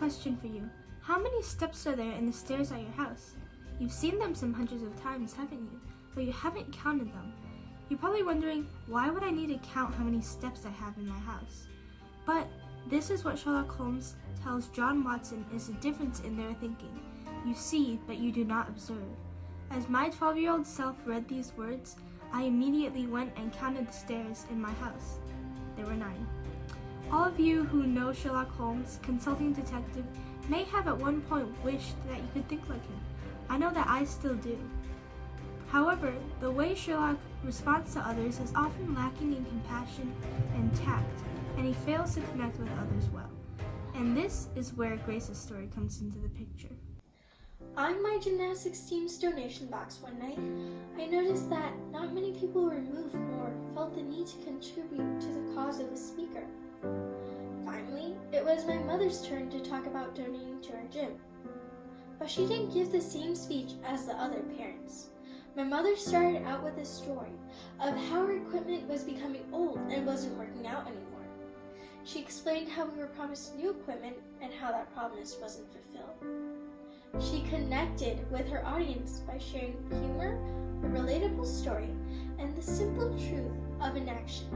question for you. How many steps are there in the stairs at your house? You've seen them some hundreds of times, haven't you? But you haven't counted them. You're probably wondering, why would I need to count how many steps I have in my house? But this is what Sherlock Holmes tells John Watson is the difference in their thinking. You see, but you do not observe. As my 12-year-old self read these words, I immediately went and counted the stairs in my house. There were 9. All of you who know Sherlock Holmes, consulting detective, may have at one point wished that you could think like him. I know that I still do. However, the way Sherlock responds to others is often lacking in compassion and tact, and he fails to connect with others well. And this is where Grace's story comes into the picture. On my gymnastics team's donation box one night, I noticed that not many people were moved or felt the need to contribute to the cause of a speaker. Finally, it was my mother's turn to talk about donating to our gym. But she didn't give the same speech as the other parents. My mother started out with a story of how her equipment was becoming old and wasn't working out anymore. She explained how we were promised new equipment and how that promise wasn't fulfilled. She connected with her audience by sharing humor, a relatable story, and the simple truth of an action.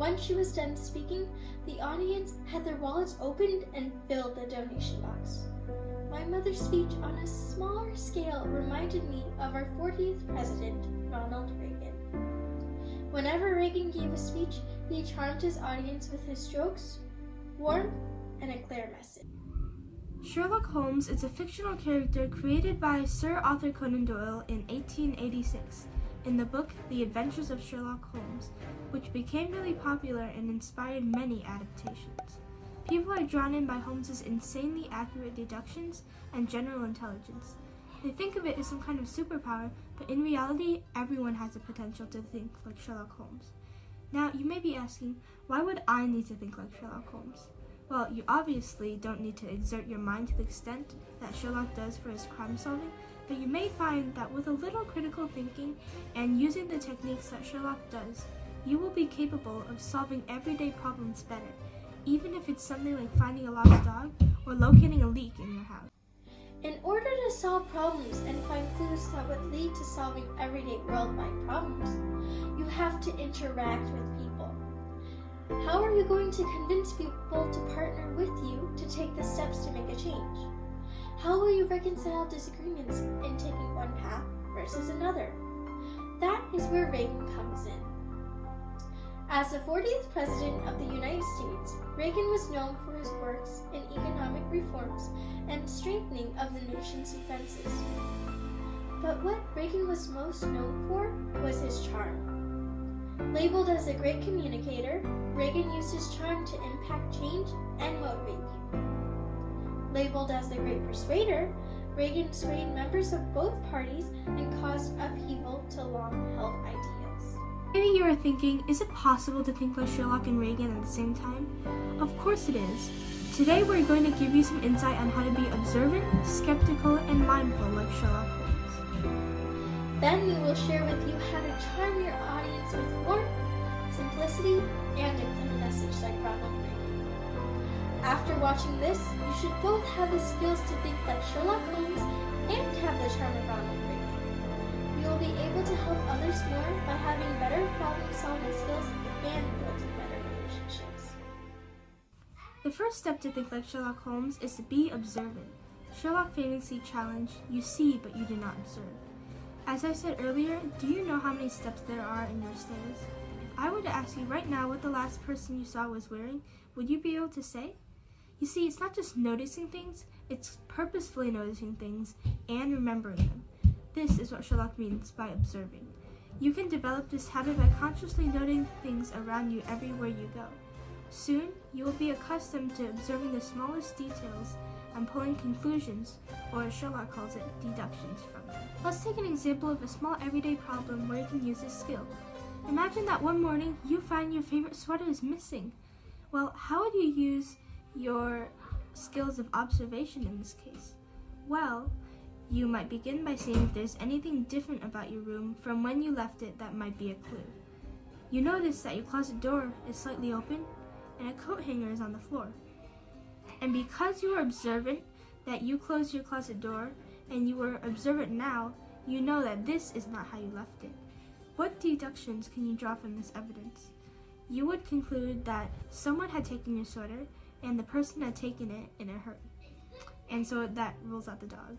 Once she was done speaking, the audience had their wallets opened and filled the donation box. My mother's speech on a smaller scale reminded me of our 40th president, Ronald Reagan. Whenever Reagan gave a speech, he charmed his audience with his jokes, warmth, and a clear message. Sherlock Holmes is a fictional character created by Sir Arthur Conan Doyle in 1886 in the book The Adventures of Sherlock Holmes, which became really popular and inspired many adaptations. People are drawn in by Holmes's insanely accurate deductions and general intelligence. They think of it as some kind of superpower, but in reality, everyone has the potential to think like Sherlock Holmes. Now, you may be asking, why would I need to think like Sherlock Holmes? Well, you obviously don't need to exert your mind to the extent that Sherlock does for his crime solving, but you may find that with a little critical thinking and using the techniques that Sherlock does, you will be capable of solving everyday problems better, even if it's something like finding a lost dog or locating a leak in your house. In order to solve problems and find clues that would lead to solving everyday worldwide problems, you have to interact with people. How are you going to convince people to partner with you to take the steps to make a change? How will you reconcile disagreements in taking one path versus another? That is where Reagan comes in. As the 40th President of the United States, Reagan was known for his works in economic reforms and strengthening of the nation's defenses. But what Reagan was most known for was his charm. Labeled as a great communicator, Reagan used his charm to impact change and motivate people. Labeled as the great persuader, Reagan swayed members of both parties and caused upheaval to long-held ideas. Maybe you are thinking, is it possible to think like Sherlock and Reagan at the same time? Of course it is. Today we're going to give you some insight on how to be observant, skeptical, and mindful like Sherlock Holmes. Then we will share with you how to charm your audience with warmth, simplicity, and a clear message like Ronald Reagan. After watching this, you should both have the skills to think like Sherlock Holmes and have the charm of Ronald Reagan. You will be able to help others more by having better problem-solving skills and building better relationships. The first step to think like Sherlock Holmes is to be observant. Sherlock famously challenged, you see but you do not observe. As I said earlier, do you know how many steps there are in your stairs? If I were to ask you right now what the last person you saw was wearing, would you be able to say? You see, it's not just noticing things, it's purposefully noticing things and remembering them. This is what Sherlock means by observing. You can develop this habit by consciously noting things around you everywhere you go. Soon, you will be accustomed to observing the smallest details and pulling conclusions, or as Sherlock calls it, deductions from them. Let's take an example of a small everyday problem where you can use this skill. Imagine that one morning you find your favorite sweater is missing. Well, how would you use your skills of observation in this case? Well, you might begin by seeing if there's anything different about your room from when you left it that might be a clue. You notice that your closet door is slightly open and a coat hanger is on the floor. And because you were observant that you closed your closet door, and you were observant now, you know that this is not how you left it. What deductions can you draw from this evidence? You would conclude that someone had taken your sweater, and the person had taken it in a hurry. And so that rules out the dog.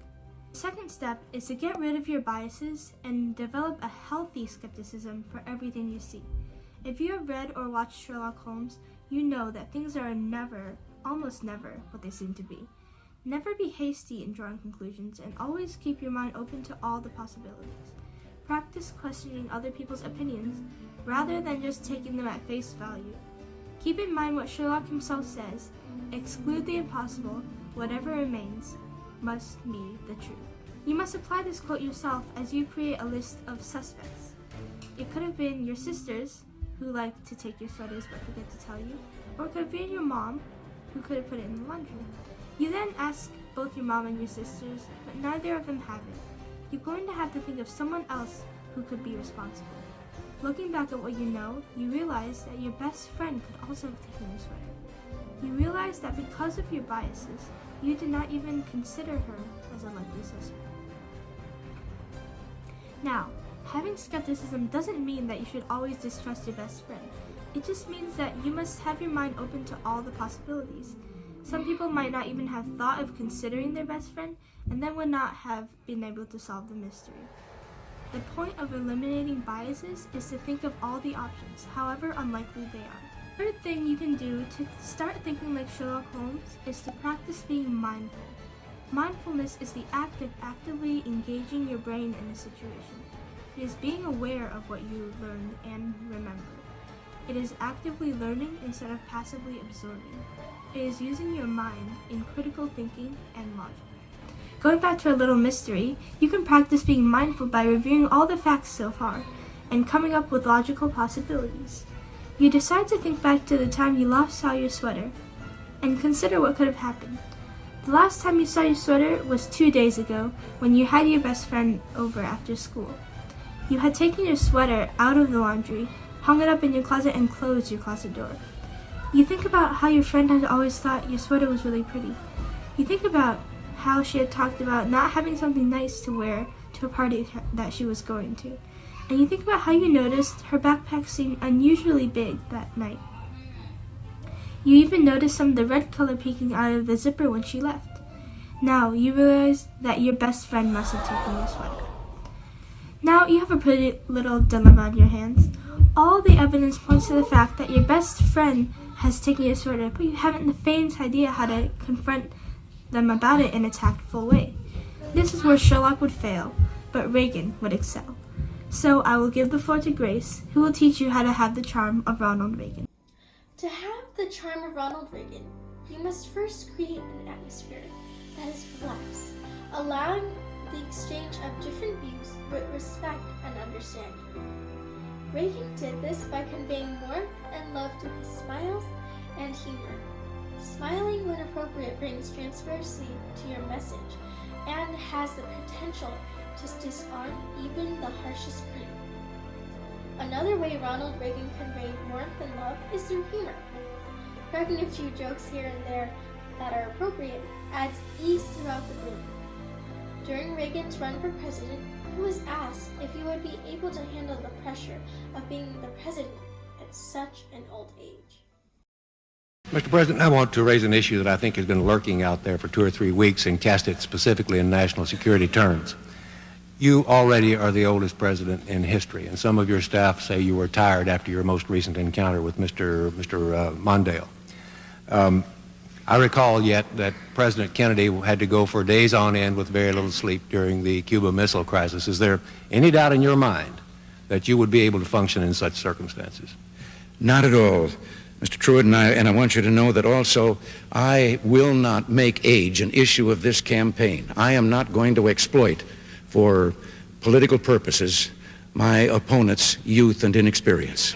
The second step is to get rid of your biases and develop a healthy skepticism for everything you see. If you have read or watched Sherlock Holmes, you know that things are never, almost never, what they seem to be. Never be hasty in drawing conclusions, and always keep your mind open to all the possibilities. Practice questioning other people's opinions rather than just taking them at face value. Keep in mind what Sherlock himself says: exclude the impossible, whatever remains must be the truth. You must apply this quote yourself as you create a list of suspects. It could have been your sisters, who like to take your sweaters but forget to tell you, or it could have been your mom, who could have put it in the laundry. You then ask both your mom and your sisters, but neither of them have it. You're going to have to think of someone else who could be responsible. Looking back at what you know, you realize that your best friend could also have taken your sweater. You realize that because of your biases, you did not even consider her as a likely suspect. Now, having skepticism doesn't mean that you should always distrust your best friend. It just means that you must have your mind open to all the possibilities. Some people might not even have thought of considering their best friend, and then would not have been able to solve the mystery. The point of eliminating biases is to think of all the options, however unlikely they are. The third thing you can do to start thinking like Sherlock Holmes is to practice being mindful. Mindfulness is the act of actively engaging your brain in a situation. It is being aware of what you learned and remember. It is actively learning instead of passively absorbing. It is using your mind in critical thinking and logic. Going back to our little mystery, you can practice being mindful by reviewing all the facts so far and coming up with logical possibilities. You decide to think back to the time you last saw your sweater and consider what could have happened. The last time you saw your sweater was 2 days ago when you had your best friend over after school. You had taken your sweater out of the laundry, hung it up in your closet, and closed your closet door. You think about how your friend had always thought your sweater was really pretty. You think about how she had talked about not having something nice to wear to a party that she was going to. And you think about how you noticed her backpack seemed unusually big that night. You even noticed some of the red color peeking out of the zipper when she left. Now you realize that your best friend must have taken your sweater. Now you have a pretty little dilemma on your hands. All the evidence points to the fact that your best friend has taken your sweater, but you haven't the faintest idea how to confront them about it in a tactful way. This is where Sherlock would fail, but Reagan would excel. So I will give the floor to Grace, who will teach you how to have the charm of Ronald Reagan. To have the charm of Ronald Reagan, you must first create an atmosphere that is relaxed, allowing the exchange of different views with respect and understanding. Reagan did this by conveying warmth and love through his smiles and humor. Smiling when appropriate brings transparency to your message and has the potential to disarm even the harshest critic. Another way Ronald Reagan conveyed warmth and love is through humor. Cracking a few jokes here and there that are appropriate adds ease throughout the room. During Reagan's run for president, he was asked if he would be able to handle the pressure of being the president at such an old age. Mr. President, I want to raise an issue that I think has been lurking out there for 2 or 3 weeks and cast it specifically in national security terms. You already are the oldest president in history, and some of your staff say you were tired after your most recent encounter with Mr. Mondale. I recall yet that President Kennedy had to go for days on end with very little sleep during the Cuba Missile Crisis. Is there any doubt in your mind that you would be able to function in such circumstances? Not at all, Mr. Truitt, and I want you to know that also I will not make age an issue of this campaign. I am not going to exploit for political purposes my opponent's youth and inexperience.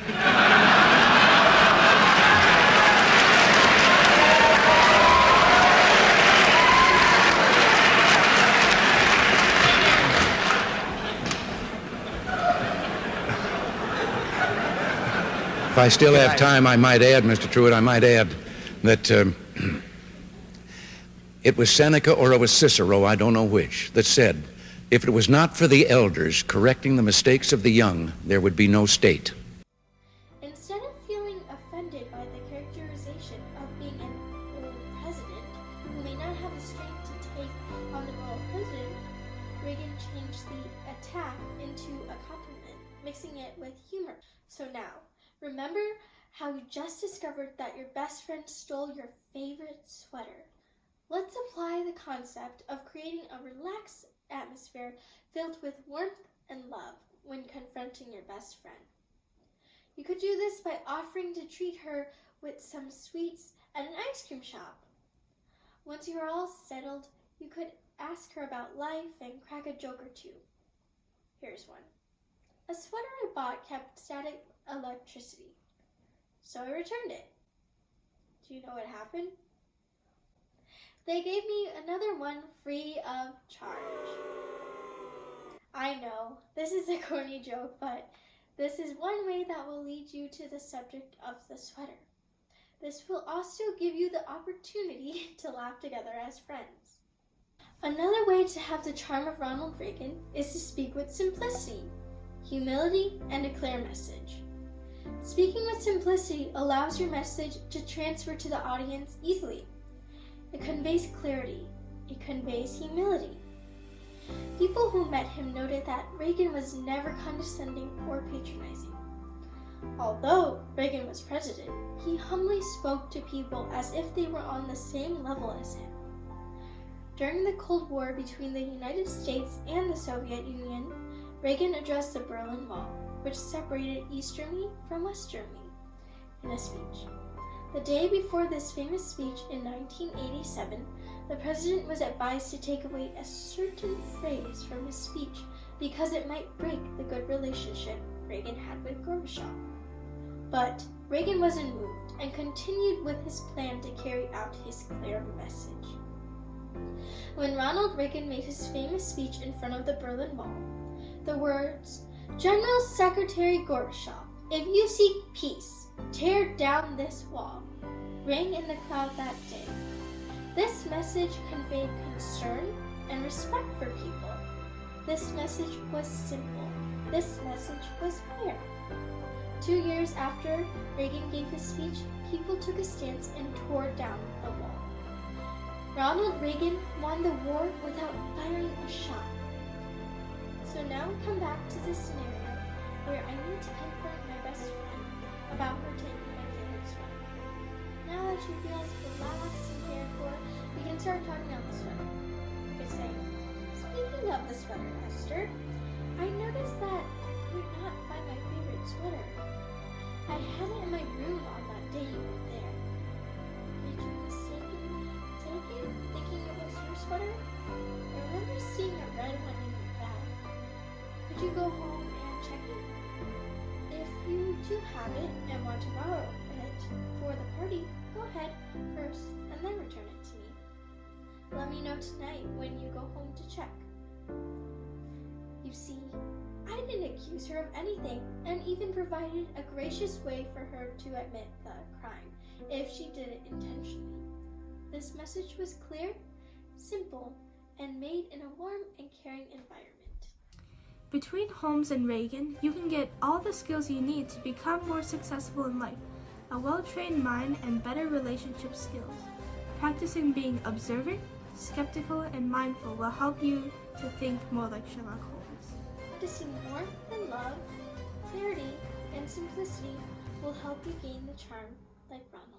If I still have time, I might add, Mr. Truitt, I might add that It was Seneca or it was Cicero, I don't know which, that said, if it was not for the elders correcting the mistakes of the young, there would be no state. Instead of feeling offended by the characterization of being an old president who may not have the strength to take on the role of president, Reagan changed the attack into a compliment, mixing it with humor. So now, remember how you just discovered that your best friend stole your favorite sweater? Let's apply the concept of creating a relaxed atmosphere filled with warmth and love when confronting your best friend. You could do this by offering to treat her with some sweets at an ice cream shop. Once you are all settled, you could ask her about life and crack a joke or two. Here's one. A sweater I bought kept static electricity, so I returned it. Do you know what happened? They gave me another one free of charge. I know, this is a corny joke, but this is one way that will lead you to the subject of the sweater. This will also give you the opportunity to laugh together as friends. Another way to have the charm of Ronald Reagan is to speak with simplicity, humility, and a clear message. Speaking with simplicity allows your message to transfer to the audience easily. It conveys clarity. It conveys humility. People who met him noted that Reagan was never condescending or patronizing. Although Reagan was president, he humbly spoke to people as if they were on the same level as him. During the Cold War between the United States and the Soviet Union, Reagan addressed the Berlin Wall, which separated East Germany from West Germany, in a speech. The day before this famous speech in 1987, the president was advised to take away a certain phrase from his speech because it might break the good relationship Reagan had with Gorbachev. But Reagan wasn't moved and continued with his plan to carry out his clear message. When Ronald Reagan made his famous speech in front of the Berlin Wall, the words, "General Secretary Gorbachev, if you seek peace, tear down this wall," rang in the crowd that day. This message conveyed concern and respect for people. This message was simple. This message was clear. 2 years after Reagan gave his speech, people took a stance and tore down the wall. Ronald Reagan won the war without firing a shot. So now we come back to this scenario where I need to confront my best friend about her taking my favorite sweater. Now that she feels relaxed and cared for, we can start talking about the sweater. You could say, "Speaking of the sweater, Esther, I noticed that I could not find my favorite sweater. I had it in my room on that day you were there. Did you mistakenly take it, thinking it was your sweater? I remember seeing a red one in your bag. Could you go home and check it? If you do have it and want to borrow it for the party, go ahead first and then return it to me. Let me know tonight when you go home to check." You see, I didn't accuse her of anything and even provided a gracious way for her to admit the crime if she did it intentionally. This message was clear, simple, and made in a warm and caring environment. Between Holmes and Reagan, you can get all the skills you need to become more successful in life, a well-trained mind, and better relationship skills. Practicing being observant, skeptical, and mindful will help you to think more like Sherlock Holmes. Practicing warmth and love, clarity, and simplicity will help you gain the charm like Ronald.